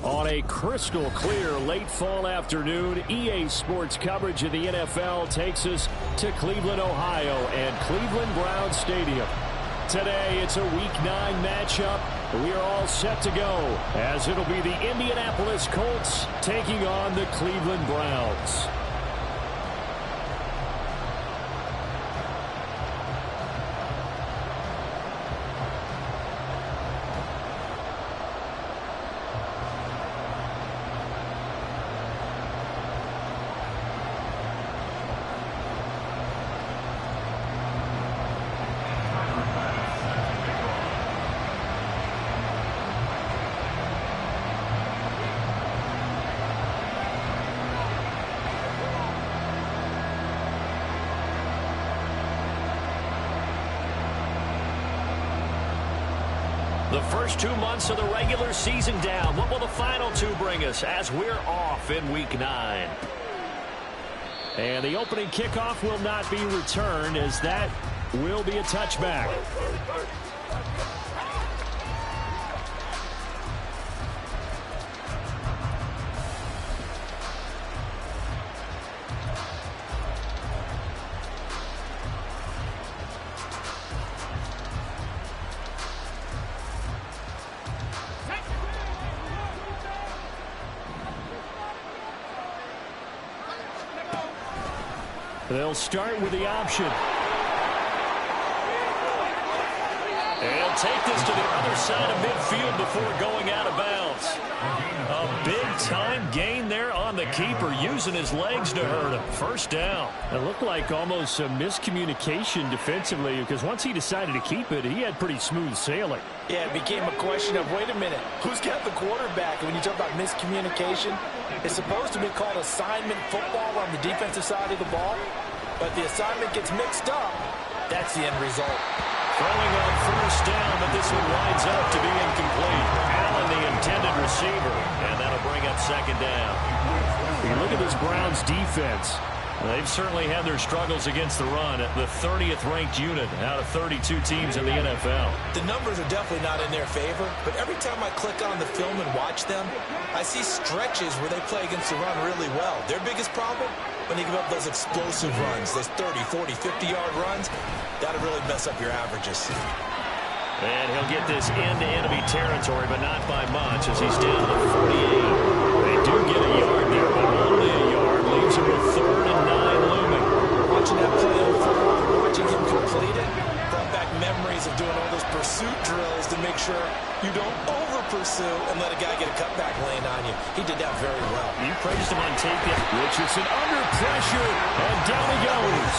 On a crystal clear late fall afternoon, EA Sports coverage of the NFL takes us to Cleveland, Ohio, and Cleveland Browns Stadium. Today, it's a Week 9 matchup. We are all set to go, as it'll be the Indianapolis Colts taking on the Cleveland Browns. The first 2 months of the regular season down. What will the final 2 bring us as we're off in Week 9? And the opening kickoff will not be returned, as that will be a touchback. They'll start with the option. They'll take this to the other side of midfield before going out of bounds. A big-time gain there on the keeper, using his legs to hurt him. First down. It looked like almost a miscommunication defensively, because once he decided to keep it, he had pretty smooth sailing. Yeah, it became a question of, wait a minute, who's got the quarterback? And when you talk about miscommunication, it's supposed to be called assignment football on the defensive side of the ball. But the assignment gets mixed up. That's the end result. Throwing on first down, but this one winds up to be incomplete. Allen, the intended receiver, and that'll bring up second down. You look at this Browns defense. They've certainly had their struggles against the run, at the 30th ranked unit out of 32 teams in the NFL. The numbers are definitely not in their favor, but every time I click on the film and watch them, I see stretches where they play against the run really well. Their biggest problem? When they give up those explosive runs, those 30, 40, 50-yard runs, that'll really mess up your averages. And he'll get this into enemy territory, but not by much, as he's down to 48. They do get a yard there, but only a yard. Leaves him with 3rd and 9 looming. Watching that play unfold, watching him complete it, brought back memories of doing all those pursuit drills to make sure you don't over-pursue and let a guy get a cutback lane on you. He did that very well. You praised him on tape. Richardson under pressure, and down he goes.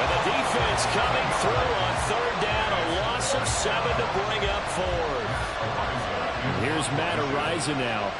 And the defense coming through on 3rd down, a loss of 7 to bring up 4th. Here's Matt Ariza now.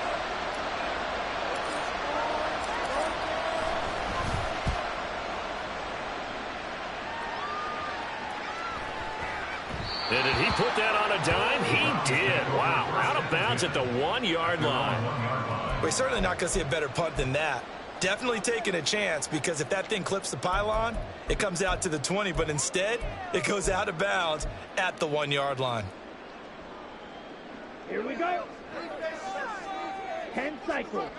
And did he put that on a dime? He did. Wow. Out of bounds at the 1-yard line. We're certainly not going to see a better punt than that. Definitely taking a chance, because if that thing clips the pylon, it comes out to the 20, but instead, it goes out of bounds at the 1-yard line. Here we go. 10 cycles.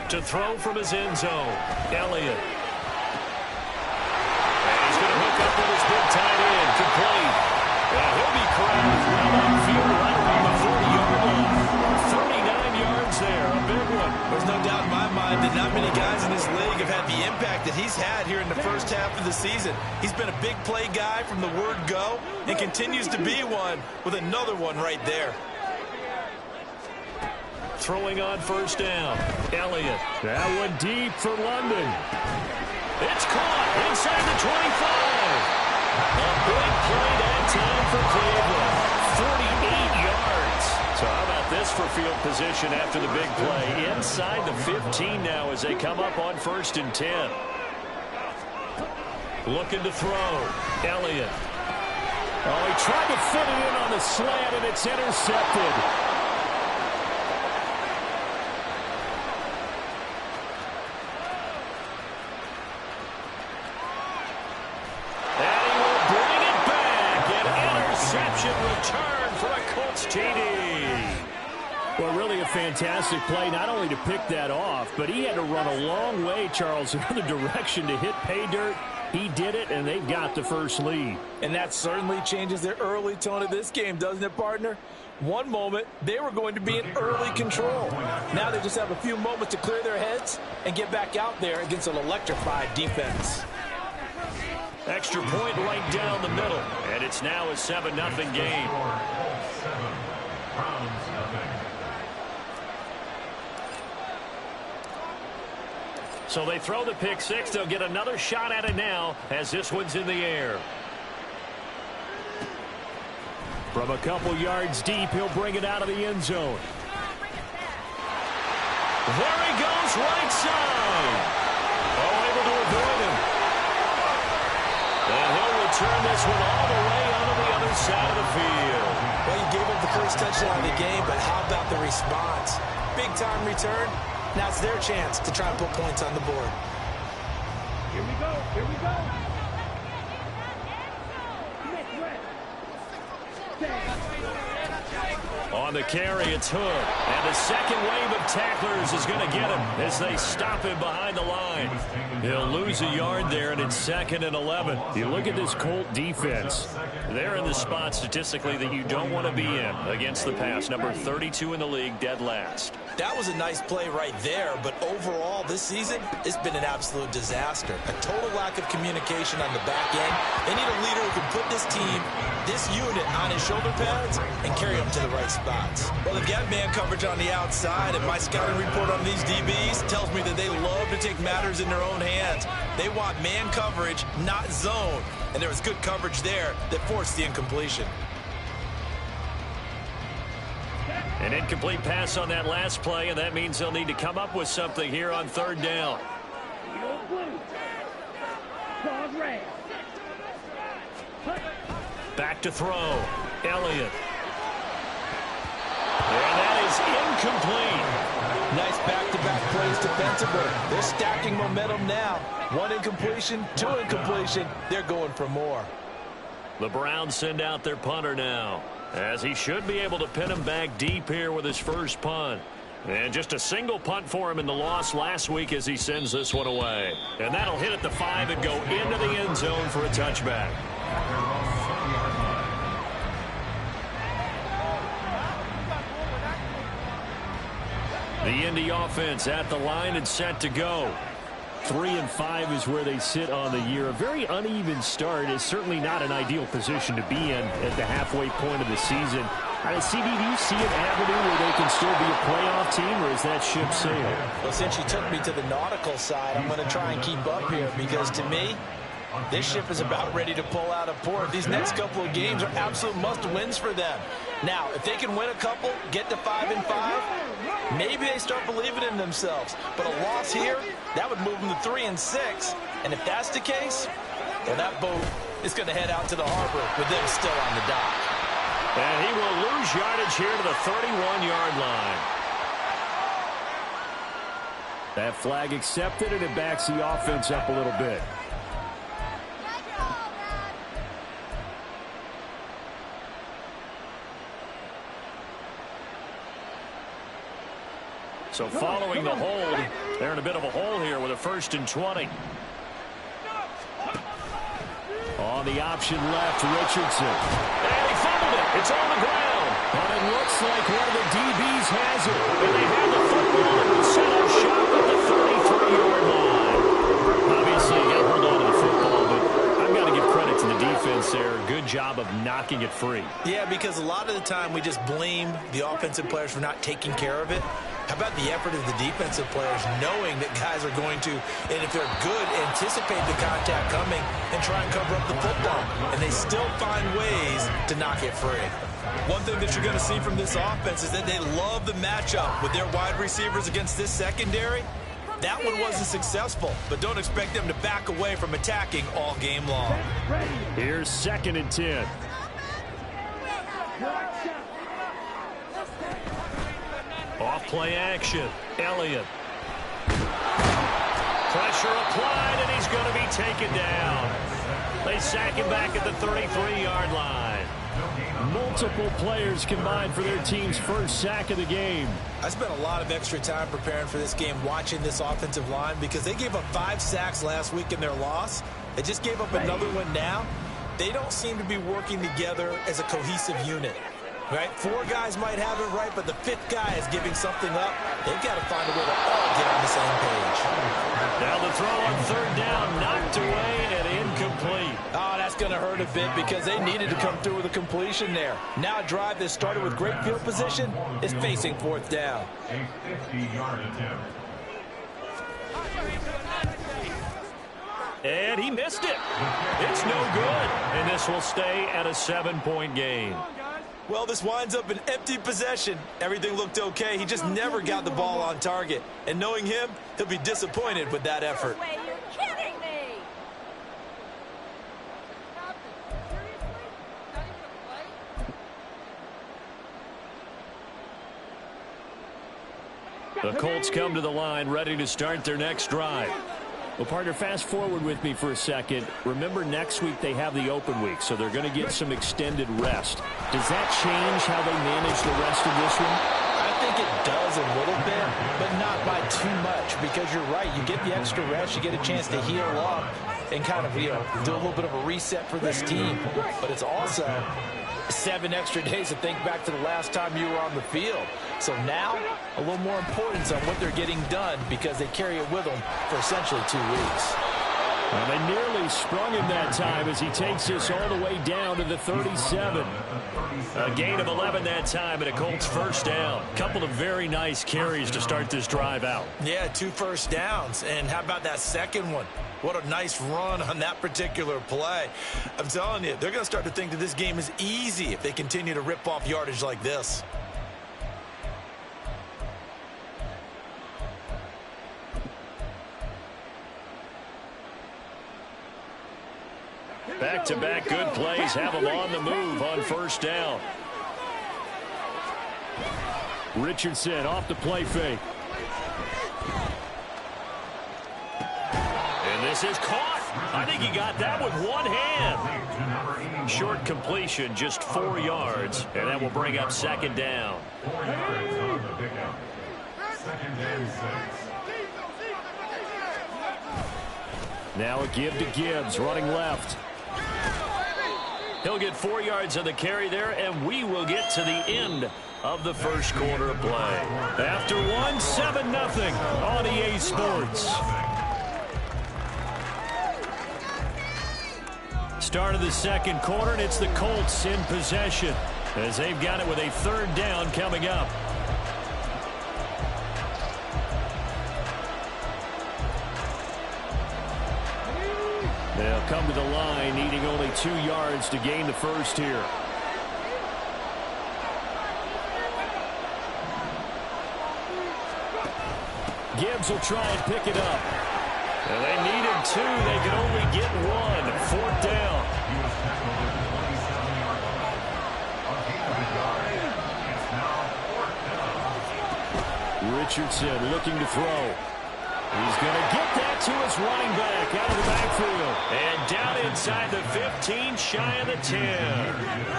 To throw from his end zone, Elliott. And he's going to hook up with his big tight end, complete. And he'll be corralled right on field, right around the 40-yard line. 39 yards there, a big one. There's no doubt in my mind that not many guys in this league have had the impact that he's had here in the first half of the season. He's been a big play guy from the word go, and continues to be one with another one right there. Throwing on first down, Elliott. That one deep for London. It's caught inside the 25. A big play position after the big play. Inside the 15 now as they come up on 1st and 10. Looking to throw. Elliott. Oh, he tried to fit it in on the slant, and it's intercepted. And he will bring it back. An interception return for a Colts TD. Well, really a fantastic play, not only to pick that off, but he had to run a long way, Charles, in the other direction to hit pay dirt. He did it, and they've got the first lead. And that certainly changes the early tone of this game, doesn't it, partner? One moment, they were going to be in early control. Now they just have a few moments to clear their heads and get back out there against an electrified defense. Extra point right down the middle, and it's now a 7-0 game. So they throw the pick six. They'll get another shot at it now as this one's in the air. From a couple yards deep, he'll bring it out of the end zone. There he goes, right side. Oh, able to avoid him. And he'll return this one all the way onto the other side of the field. Well, you gave up the first touchdown of the game, but how about the response? Big-time return. Now it's their chance to try and put points on the board. Here we go. Here we go. On the carry, it's Hood. And the second wave of tacklers is going to get him as they stop him behind the line. He'll lose a yard there, and it's 2nd and 11. You look at this Colt defense. They're in the spot statistically that you don't want to be in against the pass. Number 32 in the league, dead last. That was a nice play right there, but overall this season, it's been an absolute disaster. A total lack of communication on the back end. They need a leader who can put this team, this unit, on his shoulder pads and carry them to the right spots. Well, they've got man coverage on the outside, and my scouting report on these DBs tells me that they love to take matters in their own hands. They want man coverage, not zone. And there was good coverage there that forced the incompletion. An incomplete pass on that last play, and that means they'll need to come up with something here on 3rd down. Back to throw. Elliott. And that is incomplete. Nice back-to-back plays defensively. They're stacking momentum now. 1 incompletion, 2 incompletion. They're going for more. The Browns send out their punter now, as he should be able to pin him back deep here with his first punt. And just a single punt for him in the loss last week as he sends this one away. And that'll hit at the 5 and go into the end zone for a touchback. The Indy offense at the line and set to go. 3-5 is where they sit on the year. A very uneven start is certainly not an ideal position to be in at the halfway point of the season. CD, do you see an avenue where they can still be a playoff team, or is that ship sailed? Well, since you took me to the nautical side, I'm going to try and keep up here because, to me, this ship is about ready to pull out of port. These next couple of games are absolute must-wins for them. Now, if they can win a couple, get to 5-5, maybe they start believing in themselves. But a loss here, that would move them to 3-6. And if that's the case, well, that boat is going to head out to the harbor with them still on the dock. And he will lose yardage here to the 31-yard line. That flag accepted, and it backs the offense up a little bit. So following the hold, they're in a bit of a hole here with a 1st and 20. On the option left, Richardson. And he fumbled it. It's on the ground. And it looks like one of the DBs has it. And they have the football and will set up shop at the 33-yard line. Obviously, you got to hold on to the football, but I've got to give credit to the defense there. Good job of knocking it free. Yeah, because a lot of the time we just blame the offensive players for not taking care of it. How about the effort of the defensive players knowing that guys are going to, and if they're good, anticipate the contact coming and try and cover up the football. And they still find ways to knock it free. One thing that you're going to see from this offense is that they love the matchup with their wide receivers against this secondary. That one wasn't successful, but don't expect them to back away from attacking all game long. Here's 2nd and 10. Off play action. Elliott. Pressure applied, and he's going to be taken down. They sack him back at the 33-yard line. Multiple players combined for their team's first sack of the game. I spent a lot of extra time preparing for this game watching this offensive line because they gave up 5 sacks last week in their loss. They just gave up another one now. They don't seem to be working together as a cohesive unit. Right? 4 guys might have it right, but the 5th guy is giving something up. They've got to find a way to all get on the same page. Now the throw on 3rd down, knocked away and incomplete. Oh, that's going to hurt a bit because they needed to come through with a completion there. Now a drive that started with great field position is facing 4th down. A 50-yard attempt. And he missed it. It's no good. And this will stay at a 7-point game. Well, this winds up an empty possession. Everything looked okay. He just never got the ball on target. And knowing him, he'll be disappointed with that effort. No way, you're kidding me! The Colts come to the line ready to start their next drive. Well, partner, fast forward with me for a second. Remember, next week they have the open week, so they're going to get some extended rest. Does that change how they manage the rest of this one? I think it does a little bit, but not by too much, because you're right. You get the extra rest, you get a chance to heal up and kind of, do a little bit of a reset for this team. But it's also 7 extra days to think back to the last time you were on the field. So now, a little more importance on what they're getting done because they carry it with them for essentially 2 weeks. Well, they nearly sprung him that time as he takes us all the way down to the 37. A gain of 11 that time and a Colts first down. Couple of very nice carries to start this drive out. Yeah, 2 first downs. And how about that second one? What a nice run on that particular play. I'm telling you, they're going to start to think that this game is easy if they continue to rip off yardage like this. Back-to-back good plays have them on the move on first down. Richardson off the play fake. And this is caught. I think he got that with one hand. Short completion, just 4 yards, and that will bring up 2nd down. 4 yards on the pickup. 2nd and 6. Now a give to Gibbs, running left. He'll get 4 yards on the carry there, and we will get to the end of the first quarter of play. After one, 7-0 on EA Sports. Start of the second quarter, and it's the Colts in possession as they've got it with a 3rd down coming up. They'll come to the line, needing only 2 yards to gain the first here. Gibbs will try and pick it up. And they needed 2. They could only get 1. 4th down. He was tackled at the 27-yard line. A gain of a yard. It's now 4th down. Richardson looking to throw. He's going to get that to his running back out of the backfield. And down inside the 15, shy of the 10.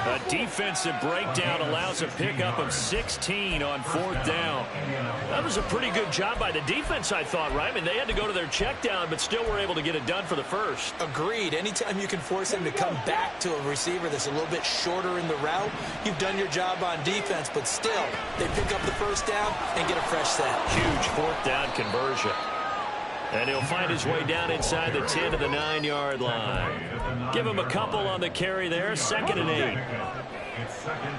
A defensive breakdown allows a pickup of 16 on 4th down. That was a pretty good job by the defense, I thought, right? I mean, they had to go to their check down, but still were able to get it done for the first. Agreed. Anytime you can force him to come back to a receiver that's a little bit shorter in the route, you've done your job on defense, but still, they pick up the first down and get a fresh set. Huge 4th down conversion. And he'll find his way down inside the 10 to the 9-yard line. Give him a couple on the carry there. 2nd and 8. It's 2nd and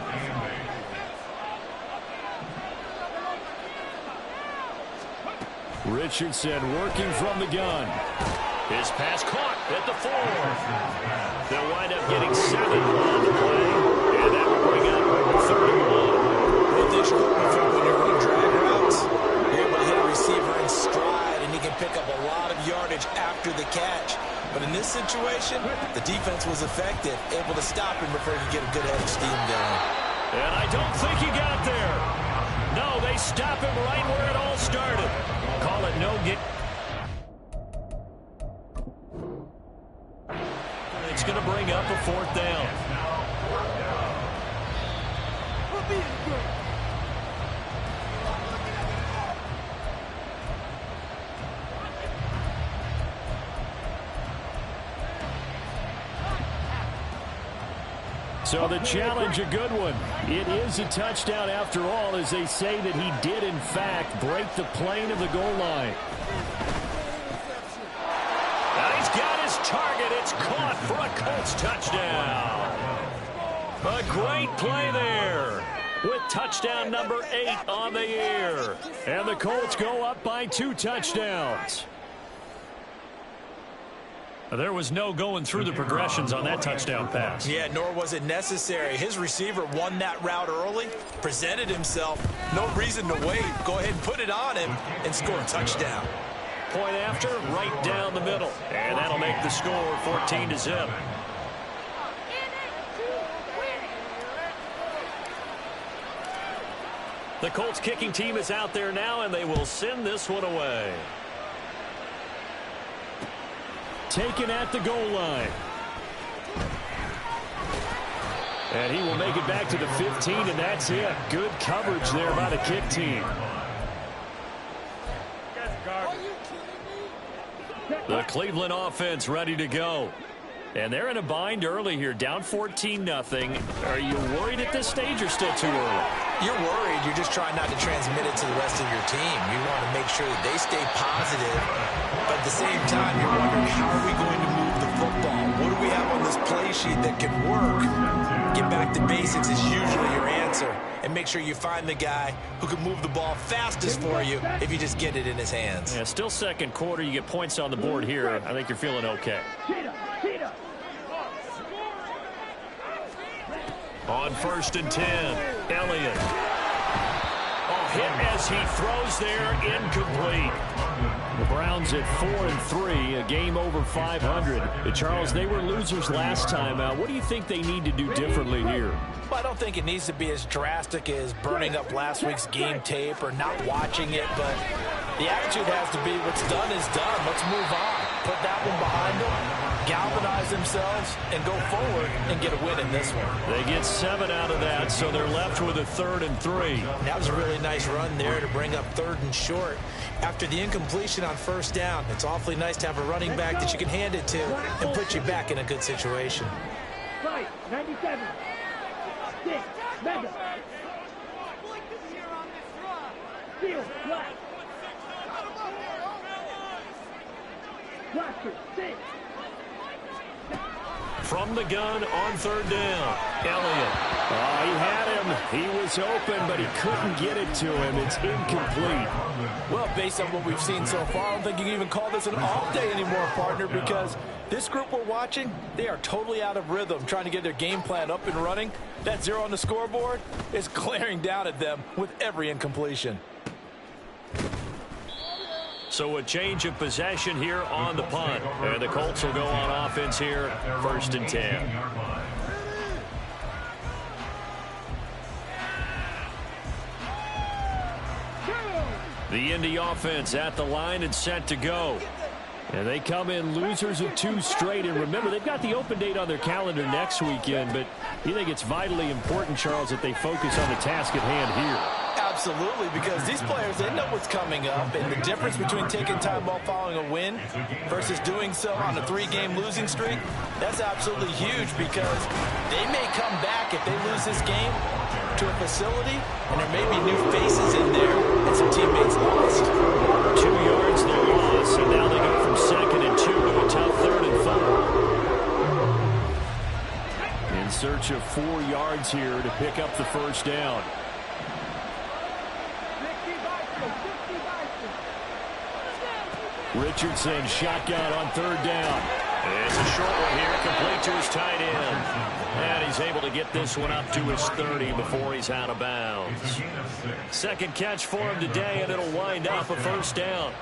8. Richardson working from the gun. His pass caught at the 4. They'll wind up getting 7 on the play. And that will bring up you're hoping for when you run drag routes. You're able to hit a receiver in stride, and he can pick up a lot of yardage after the catch. But in this situation, the defense was effective, able to stop him before he could get a good head of steam going. And I don't think he got there. No, they stop him right where it all started. Call it no get. It's going to bring up a 4th down. So the challenge, a good one. It is a touchdown after all, as they say that he did, in fact, break the plane of the goal line. Now he's got his target. It's caught for a Colts touchdown. A great play there, with touchdown number 8 on the year. And the Colts go up by 2 touchdowns. There was no going through the progressions on that touchdown pass. Yeah, nor was it necessary. His receiver won that route early, presented himself. No reason to wait. Go ahead and put it on him and score a touchdown. Point after, right down the middle. And that'll make the score 14-0. The Colts kicking team is out there now, and they will send this one away. Taken at the goal line. And he will make it back to the 15, and that's it. Good coverage there by the kick team. The Cleveland offense ready to go. And they're in a bind early here, down 14-0. Are you worried at this stage or still too early? You're worried. You're just trying not to transmit it to the rest of your team. You want to make sure that they stay positive. But at the same time, you're wondering, how are we going to move the football? What do we have on this play sheet that can work? Get back to basics is usually your answer. And make sure you find the guy who can move the ball fastest for you if you just get it in his hands. Yeah, still second quarter. You get points on the board here. I think you're feeling okay. On 1st and 10, Elliott. Oh, hit as he throws there, incomplete. The Browns at 4-3, a game over 500. Charles, they were losers last time out. What do you think they need to do differently here? Well, I don't think it needs to be as drastic as burning up last week's game tape or not watching it, but the attitude has to be what's done is done. Let's move on. Put that one behind them, galvanize themselves, and go forward and get a win in this one. They get 7 out of that, so they're left with a 3rd and 3. That was a really nice run there to bring up 3rd and short. After the incompletion on 1st down, it's awfully nice to have a running back that you can hand it to and put you back in a good situation. Right, 97. 6, Mega. Field, black. Blaster, 6. From the gun on 3rd down, Elliott. He had him. He was open, but he couldn't get it to him. It's incomplete. Well, based on what we've seen so far, I don't think you can even call this an off day anymore, partner, because this group we're watching, they are totally out of rhythm, trying to get their game plan up and running. That 0 on the scoreboard is glaring down at them with every incompletion. So a change of possession here on the punt. And the Colts will go on offense here, 1st and 10. The Indy offense at the line and set to go. And they come in losers of 2 straight. And remember, they've got the open date on their calendar next weekend. But you think it's vitally important, Charles, that they focus on the task at hand here? Absolutely, because these players, they know what's coming up, and the difference between taking time off following a win versus doing so on a 3-game losing streak, that's absolutely huge, because they may come back if they lose this game to a facility, and there may be new faces in there and some teammates lost. 2 yards, they lost, and now they go from 2nd and 2 to a tough 3rd and 4. In search of 4 yards here to pick up the 1st down. Richardson shotgun on 3rd down. It's a short one here, complete to his tight end. And he's able to get this one up to his 30 before he's out of bounds. Second catch for him today, and it'll wind up a first down.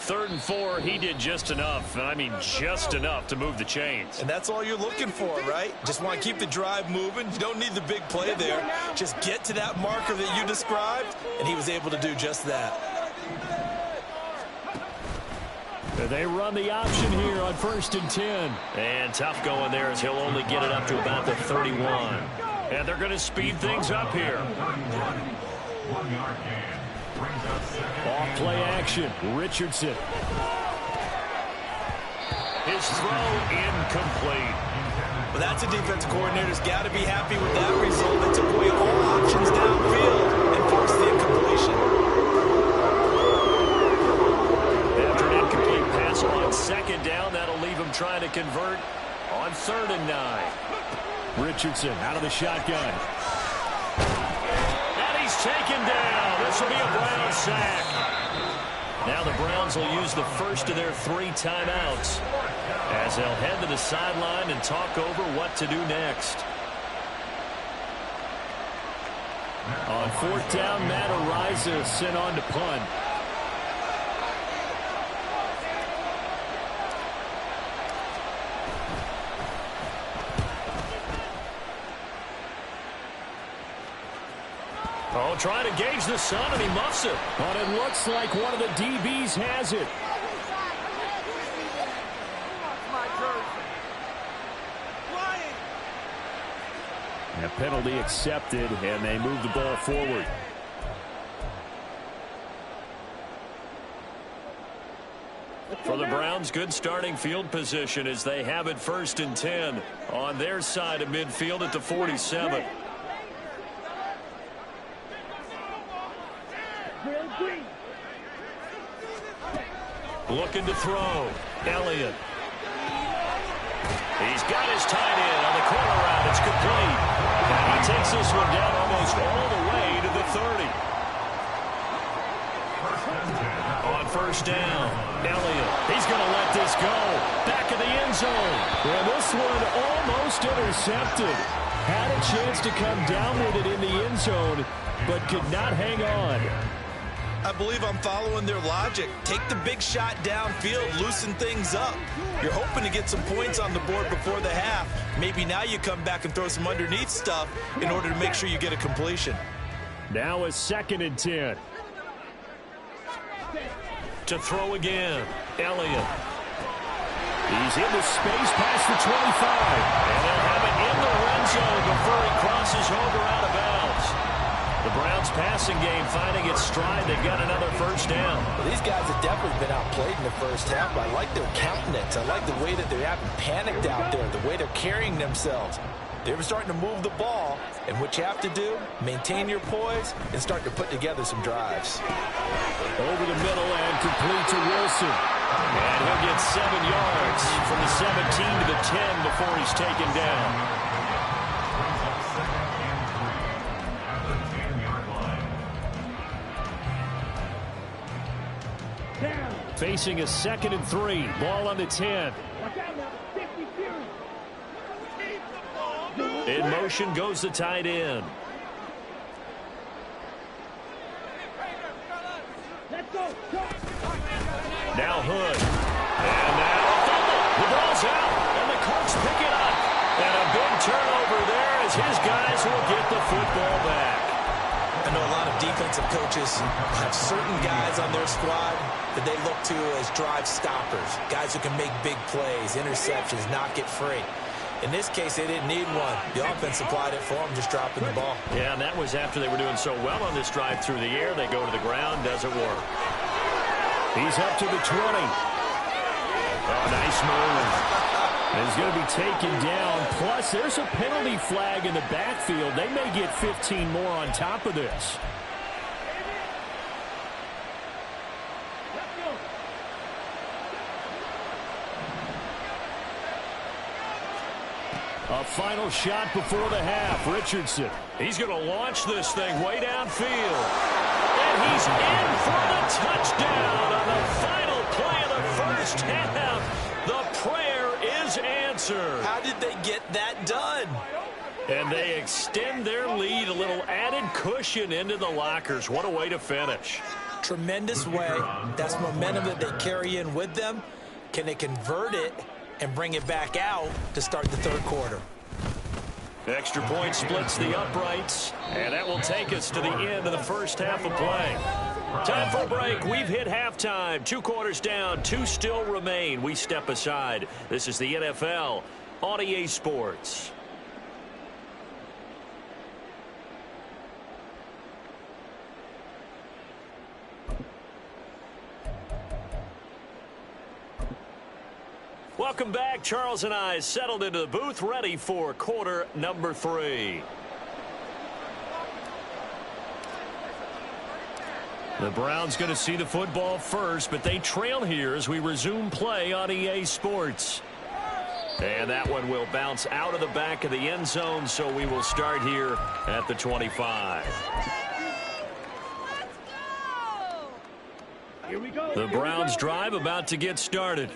3rd and 4, he did just enough, and I mean just enough to move the chains. And that's all you're looking for, right? Just want to keep the drive moving. You don't need the big play there. Just get to that marker that you described, and he was able to do just that. They run the option here on 1st and 10. And tough going there as he'll only get it up to about the 31. And they're going to speed things up here. 1 yard gain. Off play action. Richardson. His throw incomplete. Well, that's a defensive coordinator's got to be happy with that result. They took away all options downfield and forced the incompletion. After an incomplete pass on 2nd down, that'll leave him trying to convert on 3rd and 9. Richardson out of the shotgun. And he's taken down. This will be a Browns sack. Now the Browns will use the first of their 3 timeouts as they'll head to the sideline and talk over what to do next. On 4th down, Matt Ariza sent on to punt. Oh, trying to gauge the sun, and he muffs it. But it looks like one of the DBs has it. A penalty accepted, and they move the ball forward. For the Browns, good starting field position as they have it 1st and 10 on their side of midfield at the 47. Looking to throw. Elliott. He's got his tight end on the corner route. It's complete. And he takes this one down almost all the way to the 30. On 1st down, Elliott. He's going to let this go. Back of the end zone. And this one almost intercepted. Had a chance to come down with it in the end zone, but could not hang on. I believe I'm following their logic. Take the big shot downfield, loosen things up. You're hoping to get some points on the board before the half. Maybe now you come back and throw some underneath stuff in order to make sure you get a completion. Now a 2nd and 10. To throw again, Elliott. He's into space past the 25. And they'll have it in the red zone before he crosses over out of bounds. The Browns passing game finding its stride. They've got another 1st down. Well, these guys have definitely been outplayed in the first half, but I like their countenance. I like the way that they haven't panicked out there, the way they're carrying themselves. They're starting to move the ball, and what you have to do, maintain your poise and start to put together some drives. Over the middle and complete to Wilson. And he'll get 7 yards from the 17 to the 10 before he's taken down. Facing a 2nd and 3. Ball on the 10. In motion goes the tight end. Now Hood. And now the ball's out. And the Colts pick it up. And a big turnover there as his guys will get the football back. I know a lot of defensive coaches have certain guys on their squad that they look to as drive stoppers, guys who can make big plays, interceptions, knock it free. In this case, they didn't need one. The offense supplied it for them, just dropping the ball. Yeah, and that was after they were doing so well on this drive through the air. They go to the ground, doesn't work. He's up to the 20. Oh, nice move. And he's going to be taken down. Plus, there's a penalty flag in the backfield. They may get 15 more on top of this. A final shot before the half. Richardson. He's going to launch this thing way downfield. And he's in for the touchdown on the final play of the first half. The prayer is answered. answer. How did they get that done? And they extend their lead, a little added cushion into the lockers. What a way to finish. Tremendous way. That's momentum that they carry in with them. Can they convert it and bring it back out to start the third quarter? Extra point splits the uprights, and that will take us to the end of the first half of play. Time for a break. We've hit halftime. 2 quarters down, 2 still remain. We step aside. This is the NFL on EA Sports. Welcome back. Charles and I settled into the booth, ready for quarter number 3. The Browns going to see the football first, but they trail here as we resume play on EA Sports. And that one will bounce out of the back of the end zone, so we will start here at the 25. Here we go. The Browns drive about to get started.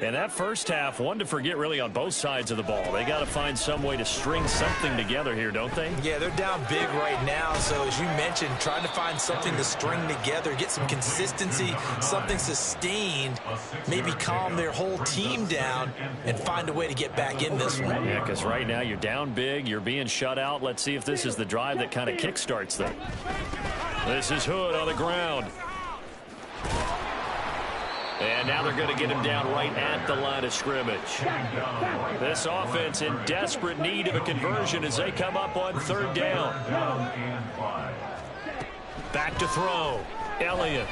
And that first half, one to forget really on both sides of the ball. They got to find some way to string something together here, don't they? Yeah, they're down big right now. So as you mentioned, trying to find something to string together, get some consistency, something sustained, maybe calm their whole team down and find a way to get back in this one. Yeah, because right now you're down big, you're being shut out. Let's see if this is the drive that kind of kickstarts them. This is Hood on the ground. And now they're going to get him down right at the line of scrimmage. This offense in desperate need of a conversion as they come up on 3rd down. Back to throw. Elliott.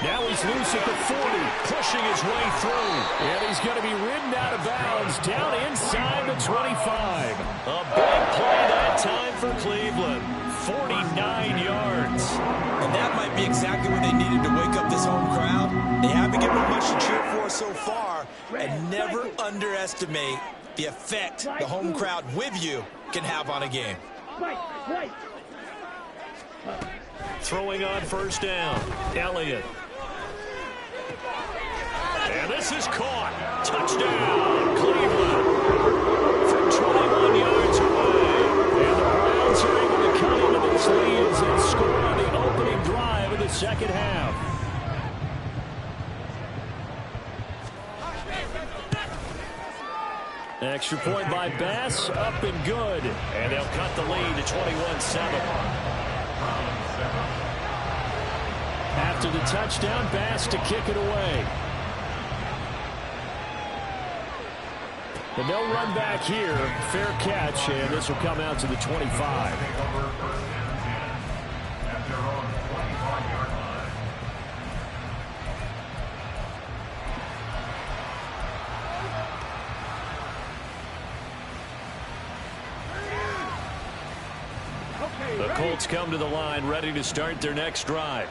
Now he's loose at the 40, pushing his way through. And he's going to be ridden out of bounds down inside the 25. A big play that time for Cleveland. 49 yards. And that might be exactly what they needed to wake up this home crowd. They haven't given them much to cheer for so far. And never underestimate the effect the home crowd with you can have on a game. Throwing on 1st down. Elliott. And this is caught. Touchdown, Cleveland. From 21 yards away. And the Browns are able to cut into this lead as they score on the opening drive of the second half. Extra point by Bass, up and good. And they'll cut the lead to 21-7. After the touchdown, Bass to kick it away. And they'll run back here. Fair catch, and this will come out to the 25. The Colts come to the line, ready to start their next drive.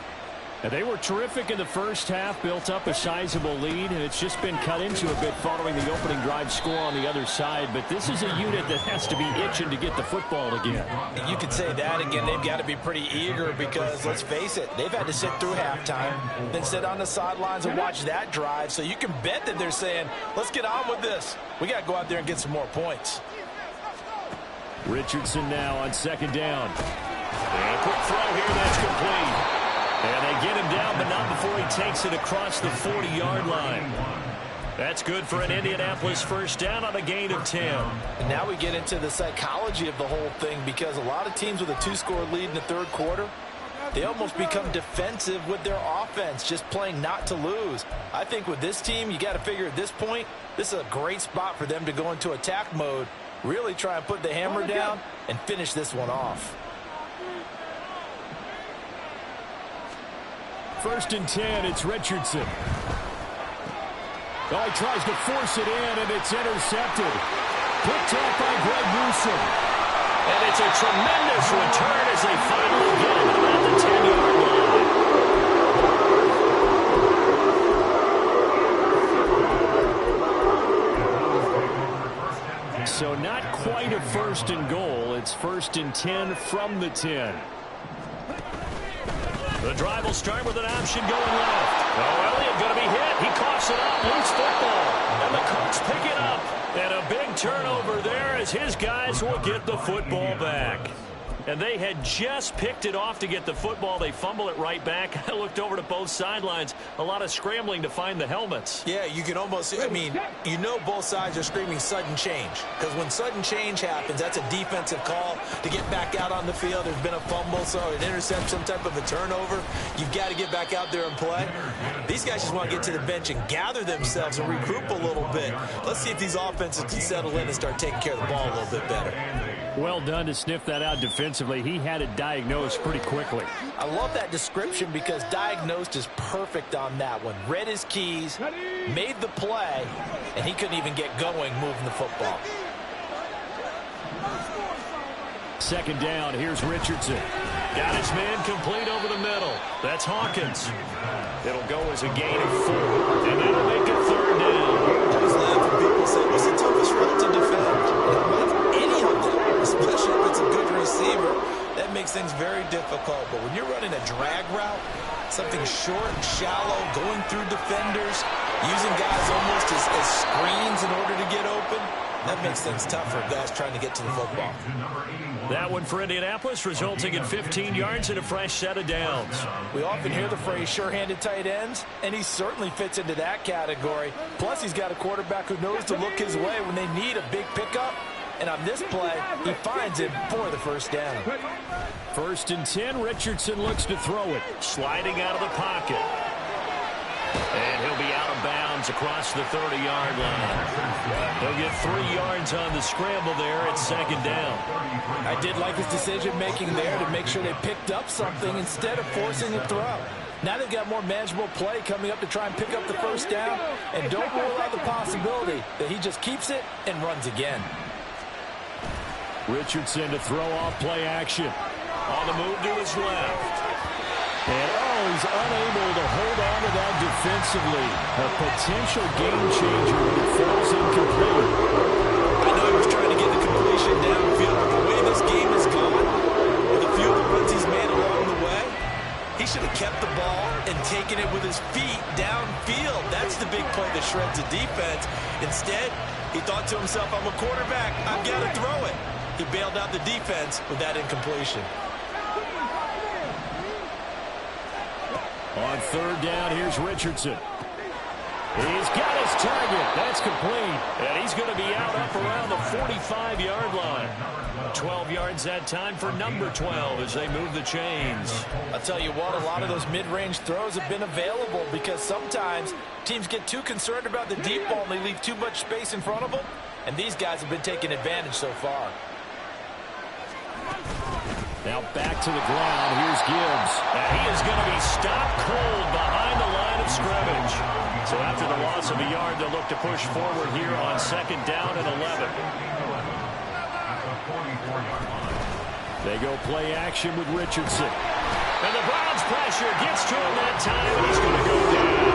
And they were terrific in the first half, built up a sizable lead, and it's just been cut into a bit following the opening drive score on the other side. But this is a unit that has to be itching to get the football again. And you could say that again. They've got to be pretty eager because, let's face it, they've had to sit through halftime, then sit on the sidelines and watch that drive. So you can bet that they're saying, let's get on with this. We got to go out there and get some more points. Richardson now on 2nd down. And a quick throw here, that's complete. And they get him down, but not before he takes it across the 40-yard line. That's good for an Indianapolis 1st down on a gain of 10. And now we get into the psychology of the whole thing because a lot of teams with a 2-score lead in the 3rd quarter, they almost become defensive with their offense, just playing not to lose. I think with this team, you got to figure at this point, this is a great spot for them to go into attack mode, really try and put the hammer down and finish this one off. 1st and 10, it's Richardson. Oh, he tries to force it in, and it's intercepted. Picked off by Greg Newsome. And it's a tremendous return as they finally get him at the 10-yard line. So not quite a 1st and goal. It's 1st and 10 from the 10. The drive will start with an option going left. Oh, Elliott going to be hit. He coughs it up. Loose football. And the Colts pick it up. And a big turnover there as his guys will get the football back. And they had just picked it off to get the football. They fumble it right back. I looked over to both sidelines. A lot of scrambling to find the helmets. Yeah, you can almost, you know both sides are screaming sudden change. Because when sudden change happens, that's a defensive call to get back out on the field. There's been a fumble, so an interception, some type of a turnover. You've got to get back out there and play. These guys just want to get to the bench and gather themselves and regroup a little bit. Let's see if these offenses can settle in and start taking care of the ball a little bit better. Well done to sniff that out defensively. He had it diagnosed pretty quickly. I love that description because diagnosed is perfect on that one. Read his keys, made the play, and he couldn't even get going moving the football. Second down, here's Richardson. Got his man complete over the middle. That's Hawkins. It'll go as a gain of 4, and that'll make a third down. I was laughing. People say, what's the toughest route to defend? Any of them, especially if it's a good receiver. That makes things very difficult. But when you're running a drag route, something short and shallow, going through defenders, using guys almost as screens in order to get open, that makes things tough for guys trying to get to the football. That one for Indianapolis, resulting in 15 yards and a fresh set of downs. We often hear the phrase sure-handed tight ends, and he certainly fits into that category. Plus, he's got a quarterback who knows to look his way when they need a big pickup. And on this play, he finds him for the first down. 1st and 10, Richardson looks to throw it. Sliding out of the pocket. And he'll be out of bounds across the 30-yard line. He'll get 3 yards on the scramble there at 2nd down. I did like his decision-making there to make sure they picked up something instead of forcing a throw. Now they've got more manageable play coming up to try and pick up the first down. And don't rule out the possibility that he just keeps it and runs again. Richardson to throw off play action. On the move to his left. And, he's unable to hold on to that defensively. A potential game changer when it falls incomplete. I know he was trying to get the completion downfield, but the way this game has gone, with a few of the runs he's made along the way, he should have kept the ball and taken it with his feet downfield. That's the big play that shreds the defense. Instead, he thought to himself, I'm a quarterback, I've got to throw it. He bailed out the defense with that incompletion. On 3rd down, here's Richardson. He's got his target. That's complete. And he's going to be out up around the 45-yard line. 12 yards that time for number 12 as they move the chains. I'll tell you what, a lot of those mid-range throws have been available because sometimes teams get too concerned about the deep ball and they leave too much space in front of them. And these guys have been taking advantage so far. Now back to the ground. Here's Gibbs. And he is going to be stopped cold behind the line of scrimmage. So after the loss of a yard, they'll look to push forward here on 2nd down and 11. They go play action with Richardson. And the Browns pressure gets to him that time, and he's going to go down.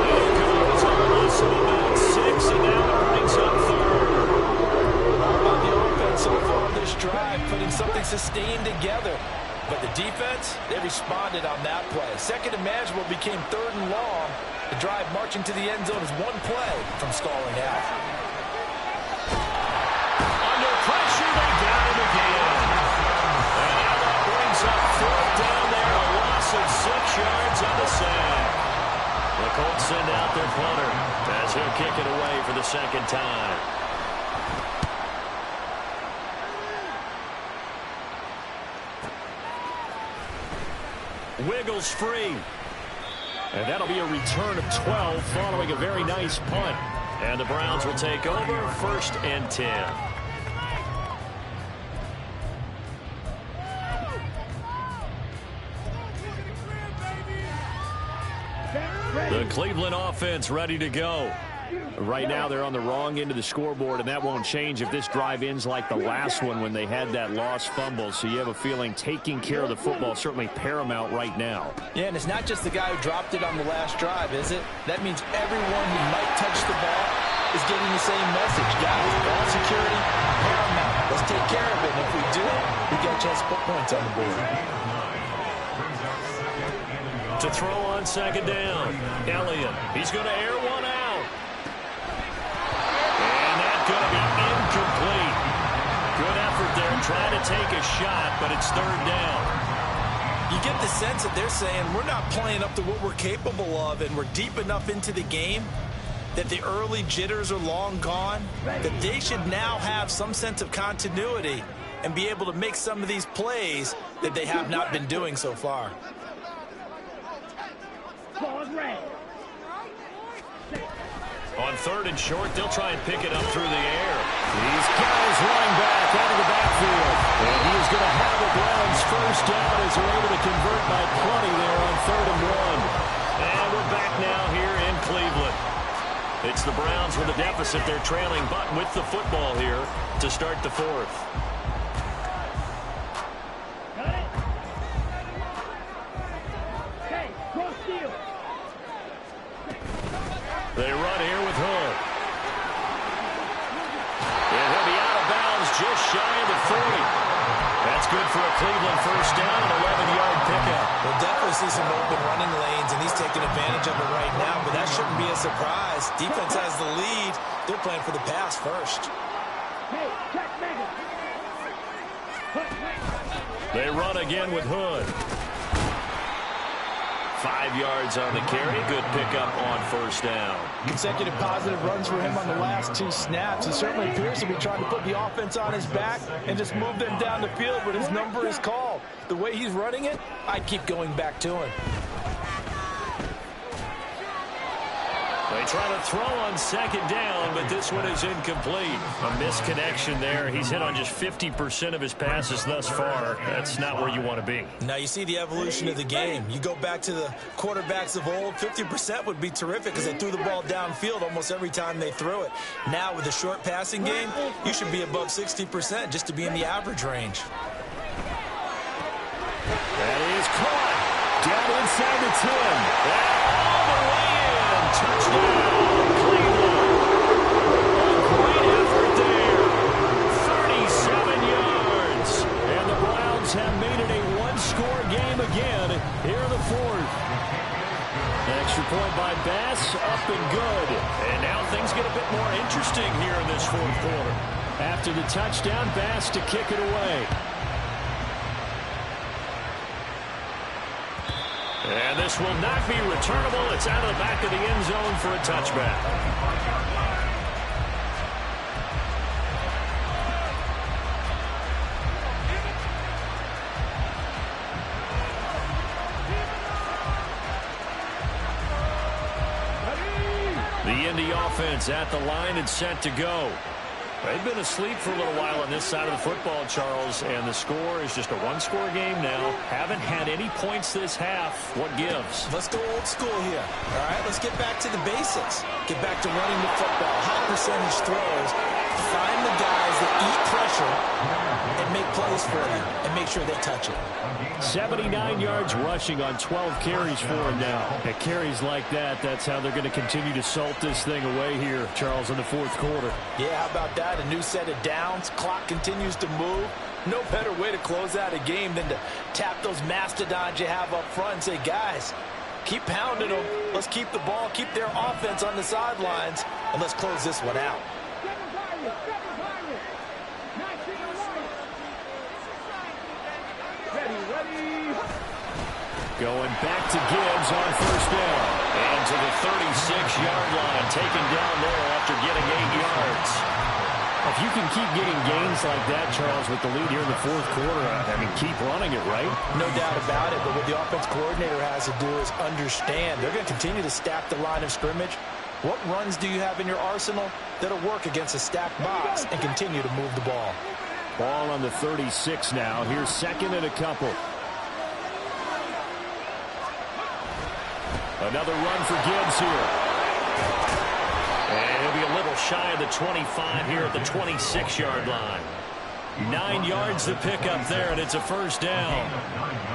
Here comes a loss of about 6, and now it brings up 3rd. So far on this drive, putting something sustained together. But the defense, they responded on that play. 2nd and manageable became 3rd and long. The drive marching to the end zone is one play from stalling out. Under pressure, they got him again. And now that brings up 4th down there, a loss of 6 yards on the sack. The Colts send out their punter as he'll kick it away for the 2nd time. Wiggles free. And that'll be a return of 12 following a very nice punt. And the Browns will take over 1st and 10. The Cleveland offense ready to go. Right now they're on the wrong end of the scoreboard, and that won't change if this drive ends like the last one when they had that lost fumble. So you have a feeling taking care of the football is certainly paramount right now. Yeah, and it's not just the guy who dropped it on the last drive, is it? That means everyone who might touch the ball is getting the same message. Guys, ball security, paramount. Let's take care of it. And if we do, we get a chance to put points on the board. To throw on 2nd down, Elliott. He's going to air one out. take a shot, but it's third down. You get the sense that they're saying we're not playing up to what we're capable of, and we're deep enough into the game that the early jitters are long gone, that they should now have some sense of continuity and be able to make some of these plays that they have not been doing so far. On third and short, they'll try and pick it up through the air. These guys running back out of the backfield. And he is going to have the Browns first down as they're able to convert by plenty there on 3rd and 1. And we're back now here in Cleveland. It's the Browns with a deficit. They're trailing, but with the football here to start the 4th. They run here with Hood. And he'll be out of bounds just shy of the 40. That's good for a Cleveland first down, an 11-yard pickup. We'll definitely see some open running lanes, and he's taking advantage of it right now, but that shouldn't be a surprise. Defense has the lead. They're playing for the pass first. They run again with Hood. 5 yards on the carry. Good pickup on first down. Consecutive positive runs for him on the last 2 snaps. He certainly appears to be trying to put the offense on his back and just move them down the field, but his number is called. The way he's running it, I'd keep going back to him. They try to throw on 2nd down, but this one is incomplete. A misconnection there. He's hit on just 50% of his passes thus far. That's not where you want to be. Now you see the evolution of the game. You go back to the quarterbacks of old, 50% would be terrific because they threw the ball downfield almost every time they threw it. Now with the short passing game, you should be above 60% just to be in the average range. That is caught. Down inside the 10. All the way in. Touchdown, Cleveland. Great effort there. 37 yards. And the Browns have made it a one-score game again here in the 4th. Extra point by Bass, up and good. And now things get a bit more interesting here in this 4th quarter. After the touchdown, Bass to kick it away. And this will not be returnable. It's out of the back of the end zone for a touchback. The Indy offense at the line and set to go. They've been asleep for a little while on this side of the football, Charles, and the score is just a one-score game now. Haven't had any points this half. What gives? Let's go old school here. All right, let's get back to the basics. Get back to running the football, high percentage throws. Find the guys that eat pressure and make plays for you and make sure they touch it. 79 yards rushing on 12 carries for him now. At carries like that, that's how they're going to continue to salt this thing away here, Charles, in the 4th quarter. Yeah, how about that? A new set of downs. Clock continues to move. No better way to close out a game than to tap those mastodons you have up front and say, guys, keep pounding them. Let's keep the ball, keep their offense on the sidelines, and let's close this one out. Going back to Gibbs on first down. And to the 36-yard line, taken down there after getting 8 yards. If you can keep getting gains like that, Charles, with the lead here in the 4th quarter, I mean, keep running it, right? No doubt about it, but what the offense coordinator has to do is understand. They're going to continue to stack the line of scrimmage. What runs do you have in your arsenal that'll work against a stacked box and continue to move the ball? Ball on the 36 now. Here's 2nd and a couple. Another run for Gibbs here. And he'll be a little shy of the 25 here at the 26-yard line. 9 yards to pick up there, and it's a first down.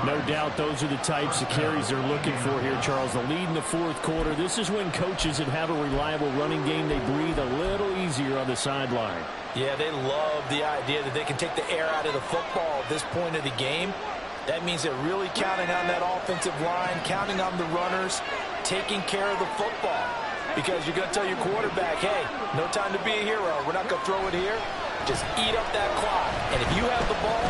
No doubt those are the types of carries they're looking for here, Charles. The lead in the 4th quarter. This is when coaches that have a reliable running game, they breathe a little easier on the sideline. Yeah, they love the idea that they can take the air out of the football at this point of the game. That means they're really counting on that offensive line, counting on the runners, taking care of the football. Because you're going to tell your quarterback, hey, no time to be a hero. We're not going to throw it here. just eat up that clock. And if you have the ball,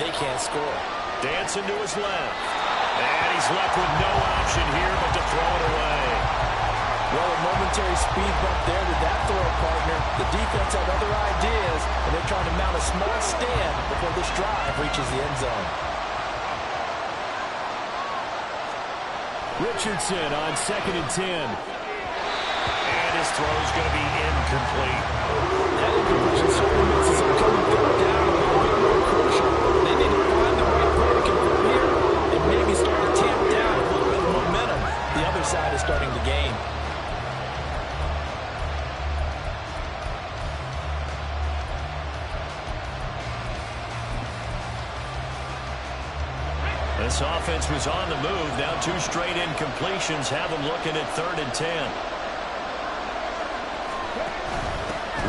they can't score. Dancing to his left. And he's left with no option here but to throw it away. Well, a momentary speed bump there to that throw partner. The defense had other ideas, and they're trying to mount a small stand before this drive reaches the end zone. Richardson on 2nd and 10. And his throw is going to be incomplete. That incompletion certainly makes this upcoming third down a little bit more crucial. They need to find the right play to convert here and maybe start to tamp down a little bit of momentum the other side is starting to gain. This offense was on the move. Now 2 straight incompletions have them looking at 3rd and 10.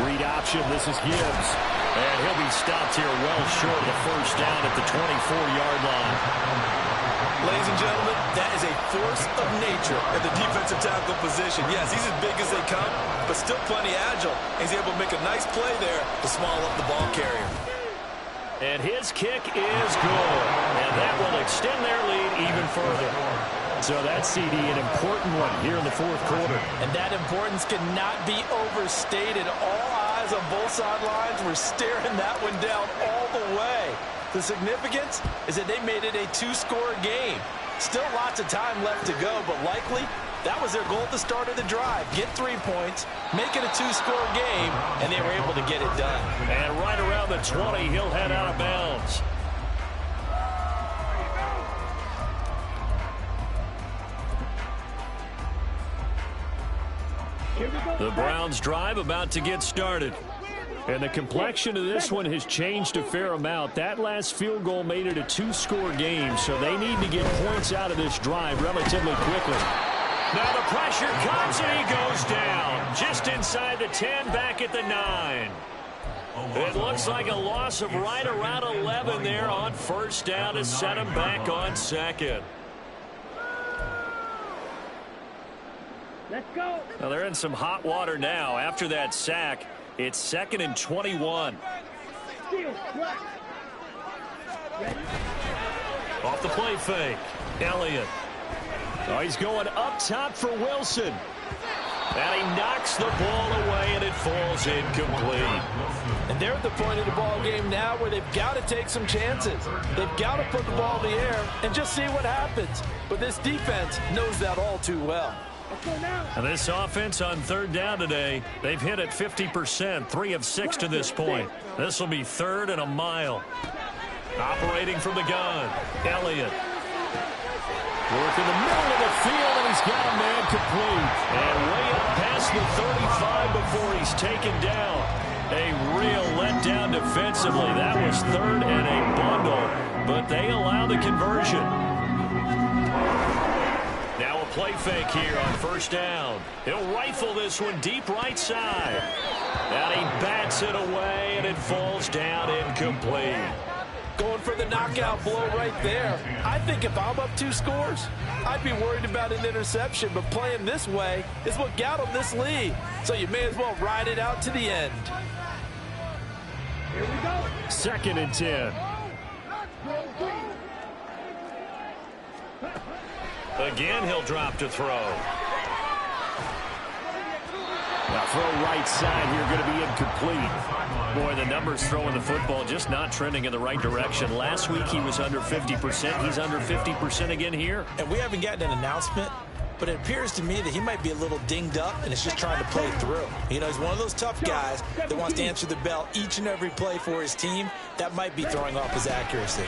Read option. This is Gibbs. And he'll be stopped here well short of the first down at the 24-yard line. Ladies and gentlemen, that is a force of nature at the defensive tackle position. Yes, he's as big as they come, but still plenty agile. He's able to make a nice play there to small up the ball carrier. And his kick is good. And that will extend their lead even further. So that's CD, an important one here in the 4th quarter. And that importance cannot be overstated. All eyes on both sidelines were staring that one down all the way. The significance is that they made it a 2-score game. Still lots of time left to go, but likely that was their goal at the start of the drive. Get 3 points, make it a 2-score game, and they were able to get it done. And right around the 20, he'll head out of bounds. The Browns drive about to get started. And the complexion of this one has changed a fair amount. That last field goal made it a 2-score game, so they need to get points out of this drive relatively quickly. Now the pressure comes and he goes down. Just inside the 10, back at the 9. It looks like a loss of right around 11 there on first down to set him back on 2nd. Let's go. Now they're in some hot water now. After that sack, it's 2nd and 21. Steal, black. Ready? Off the play fake. Elliott. Oh, he's going up top for Wilson. And he knocks the ball away, and it falls incomplete. And they're at the point of the ball game now where they've got to take some chances. They've got to put the ball in the air and just see what happens. But this defense knows that all too well. Let's go now. And this offense on 3rd down today, they've hit it 50%, 3 of 6 to this point. This will be 3rd and a mile. Operating from the gun, Elliott. Work in the middle of the field, and he's got a man complete. And way up past the 35 before he's taken down. A real letdown defensively. That was 3rd and a bundle, but they allow the conversion. Now a play fake here on first down. He'll rifle this one deep right side. And he bats it away, and it falls down incomplete. Going for the knockout blow right there. I think if I'm up 2 scores, I'd be worried about an interception, but playing this way is what got them this lead. So you may as well ride it out to the end. Here we go. 2nd and 10. Again, he'll drop to throw. Now throw right side here, going to be incomplete. Boy, the numbers throwing the football just not trending in the right direction. Last week he was under 50%. He's under 50% again here. And we haven't gotten an announcement, but it appears to me that he might be a little dinged up and is just trying to play through. You know, he's one of those tough guys that wants to answer the bell each and every play for his team. That might be throwing off his accuracy.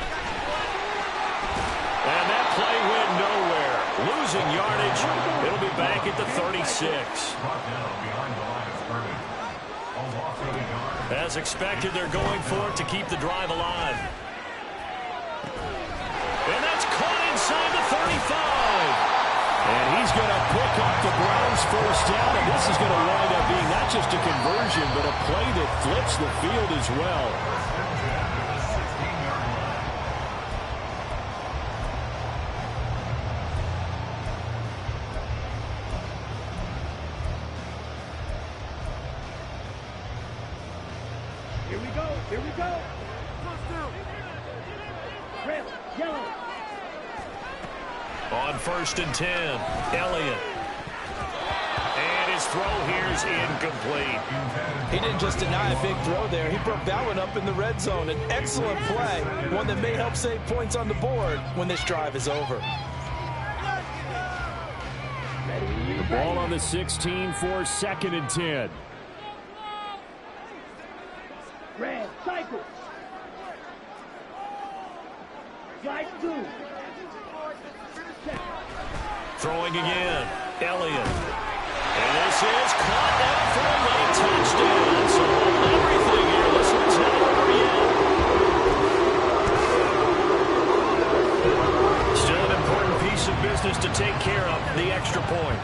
And that play went nowhere. Losing yardage. It'll be back at the 36. As expected, they're going for it to keep the drive alive. And that's caught inside the 35. And he's going to pick up the Browns' first down, and this is going to wind up being not just a conversion, but a play that flips the field as well. Here we go. Here we go. Red, yellow. On 1st and 10, Elliott. And his throw here is incomplete. He didn't just deny a big throw there. He broke that one up in the red zone. An excellent play, one that may help save points on the board when this drive is over. The ball on the 16 for 2nd and 10. Red, cycle. Slide 2. Throwing again, Elliott. And this is caught down for a late touchdown. So everything here, this one's not over yet. Still an important piece of business to take care of, the extra point.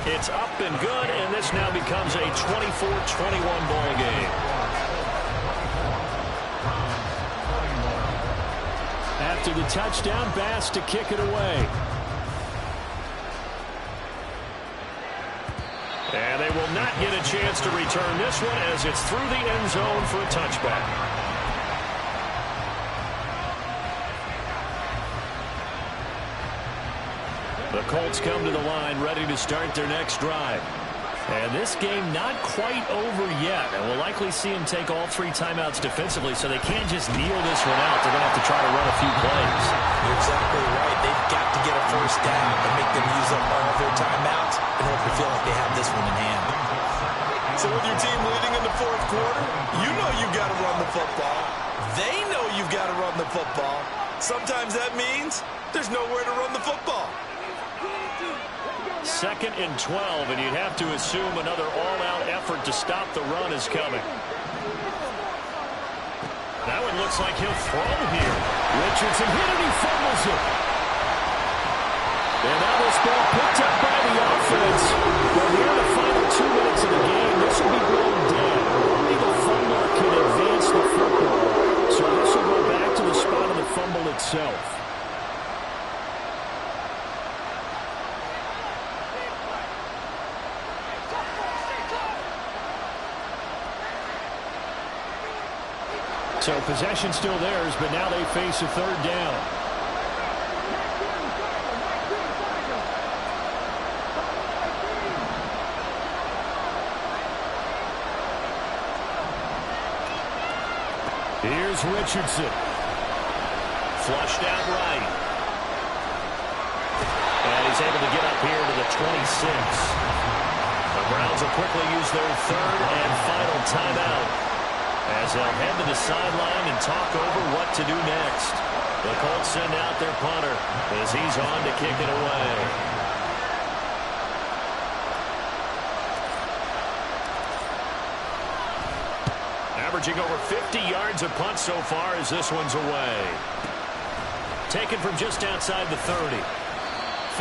It's up and good, and this now becomes a 24-21 ball game. After the touchdown, Bass to kick it away. And they will not get a chance to return this one as it's through the end zone for a touchback. The Colts come to the line ready to start their next drive. And this game not quite over yet. And we'll likely see them take all 3 timeouts defensively, so they can't just kneel this one out. They're going to have to try to run a few plays. You're exactly right. They've got to get a first down and make them use up all of their timeouts in order to feel like they have this one in hand. So with your team leading in the 4th quarter, you know you've got to run the football. They know you've got to run the football. Sometimes that means there's nowhere to run the football. 2nd and 12, and you'd have to assume another all-out effort to stop the run is coming. That one looks like he'll throw here. Richardson hit and he fumbles it. And now this ball picked up by the offense. But we're in the final 2 minutes of the game. This will be blown dead. Only the fumbler can advance the football. So this will go back to the spot of the fumble itself. So possession still theirs, but now they face a 3rd down. Here's Richardson. Flushed out right. And he's able to get up here to the 26. The Browns will quickly use their 3rd and final timeout, as they'll head to the sideline and talk over what to do next. The Colts send out their punter as he's on to kick it away. Averaging over 50 yards a punt so far as this one's away. Taken from just outside the 30.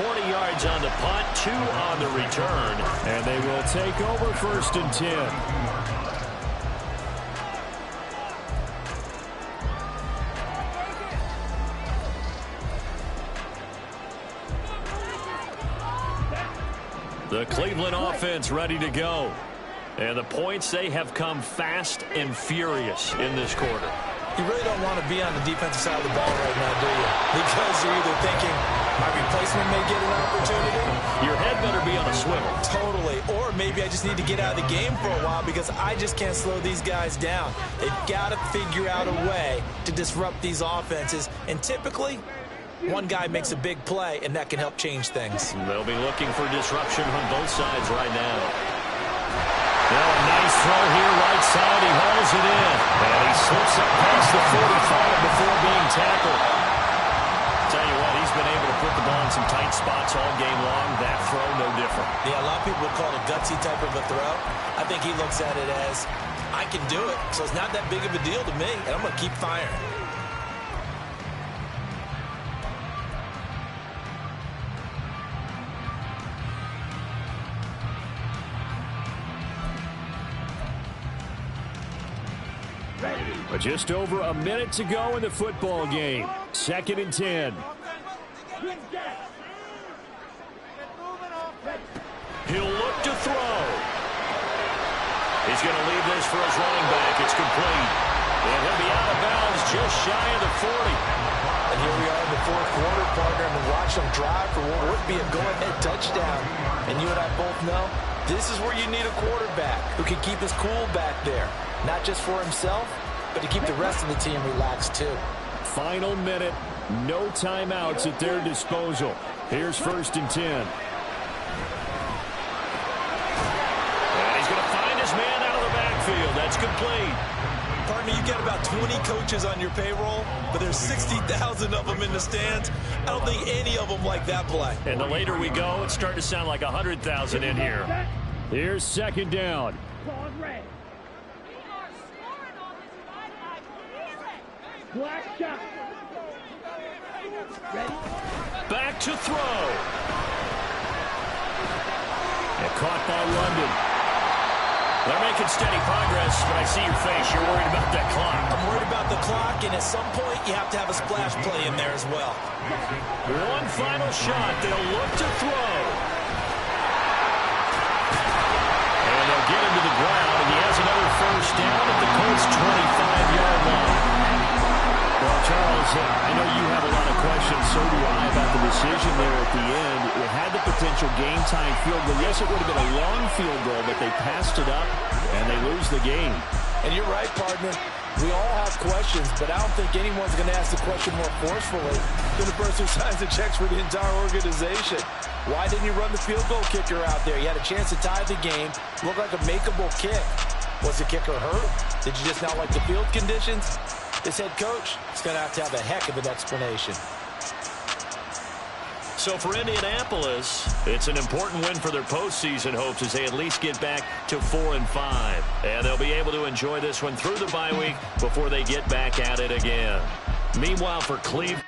40 yards on the punt, 2 on the return, and they will take over 1st and 10. The Cleveland offense ready to go. And the points, they have come fast and furious in this quarter. You really don't want to be on the defensive side of the ball right now, do you? Because you're either thinking, my replacement may get an opportunity. Your head better be on a swivel. Totally. Or maybe I just need to get out of the game for a while because I just can't slow these guys down. They've got to figure out a way to disrupt these offenses. And typically, one guy makes a big play, and that can help change things. They'll be looking for disruption on both sides right now. Well, a nice throw here right side. He hauls it in. And he slips up past the 45 before being tackled. Tell you what, he's been able to put the ball in some tight spots all game long. That throw, no different. Yeah, a lot of people would call it a gutsy type of a throw. I think he looks at it as, I can do it, so it's not that big of a deal to me, and I'm going to keep firing. But just over a minute to go in the football game. 2nd and 10. He'll look to throw. His He's going to leave this for his running back. It's complete. And he'll be out of bounds just shy of the 40. And here we are in the fourth quarter, partner, and watch them drive for what would be a go-ahead touchdown. And you and I both know this is where you need a quarterback who can keep his cool back there. Not just for himself, but to keep the rest of the team relaxed too. Final minute. No timeouts at their disposal. Here's 1st and 10. And he's going to find his man out of the backfield. That's complete. Partner, you get about 20 coaches on your payroll, but there's 60,000 of them in the stands. I don't think any of them like that play. And the later we go, it's starting to sound like 100,000 in here. Here's 2nd down. Pause red. Black shot. Ready? Back to throw. And caught by London. They're making steady progress, but I see your face. You're worried about that clock. I'm worried about the clock, and at some point, you have to have a splash play in there as well. One final shot. They'll look to throw. And they'll get him to the ground, and he has another 1st down at the Colts' 25-yard line. Well, Charles, I know you have a lot of questions, so do I, about the decision there at the end. It had the potential game-time field goal. Yes, it would have been a long field goal, but they passed it up, and they lose the game. And you're right, partner. We all have questions, but I don't think anyone's going to ask the question more forcefully than the person who signs the checks for the entire organization. Why didn't you run the field goal kicker out there? You had a chance to tie the game. Looked like a makeable kick. Was the kicker hurt? Did you just not like the field conditions? This head coach is going to have a heck of an explanation. So for Indianapolis, it's an important win for their postseason hopes as they at least get back to 4-5. And they'll be able to enjoy this one through the bye week before they get back at it again. Meanwhile, for Cleveland.